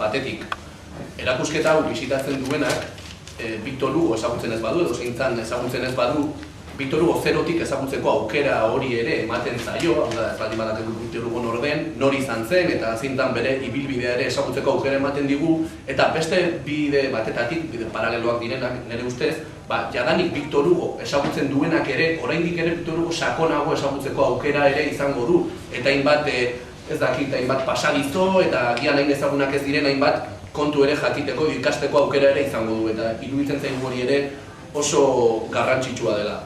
batetik. Erakusketa hau bisitatzen duenak, Victor Hugo ezagutzen ez badu, edo zeintzan ezagutzen ez badu, Victor Hugo zerotik ezagutzeko aukera hori ere ematen zaio, hau da, ez baldin badakigu Victor Hugo nor den, nor izan zen, eta zintan bere ibilbidea ere ezagutzeko aukera ematen digu, eta beste bide batetatik, bide paraleloak direnak, nire ustez, jadanik Victor Hugo ezagutzen duenak ere, oraindik ere Victor Hugo sakonago ezagutzeko aukera ere izango du, eta hainbat, ez dakit, hainbat pasadizo, eta gian hain ezagunak ez diren hainbat kontu ere jakiteko, ikasteko aukera ere izango du, eta iruditzen zaigu hori ere oso garrantzitsua dela.